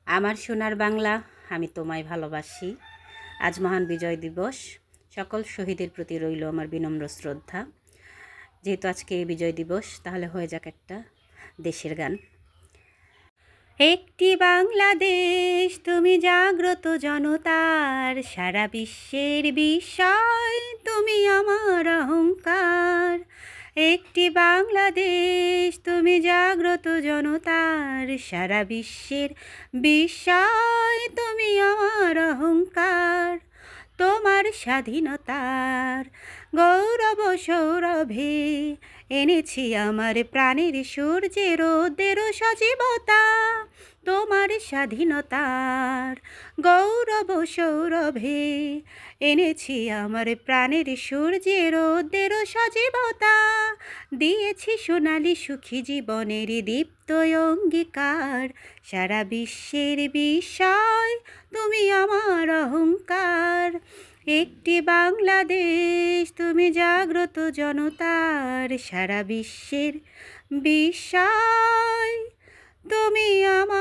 আমার সোনার বাংলা, আমি তোমায় ভালোবাসি। আজ মহান বিজয় দিবস। সকল শহীদের প্রতি রইল আমার বিনম্র শ্রদ্ধা। যেহেতু আজকে বিজয় দিবস, তাহলে হয়ে যাক একটা দেশের গান। একটি বাংলাদেশ, তুমি জাগ্রত জনতার, সারা বিশ্বের বিস্ময়, তুমি আমার অহংকার। একটি বাংলাদেশ, তুমি জাগ্রত জনতার, সারা বিশ্বের বিস্ময়, তুমি আমার অহংকার। তোমার স্বাধীনতার গৌরব সৌরভে এনেছি আমার প্রাণের সূর্যে রোদের সজীবতা। তোমার স্বাধীনতার গৌরব সৌরভে এনেছি আমার প্রাণের সূর্যে রোদের সজীবতা। দিয়েছি সোনালি সুখী জীবনের দীপ্ত অঙ্গীকার, সারা বিশ্বের বিস্ময়, তুমি আমার অহংকার। একটি বাংলাদেশ, তুমি জাগ্রত জনতার, সারা বিশ্বের বিস্ময়, তুমি আমার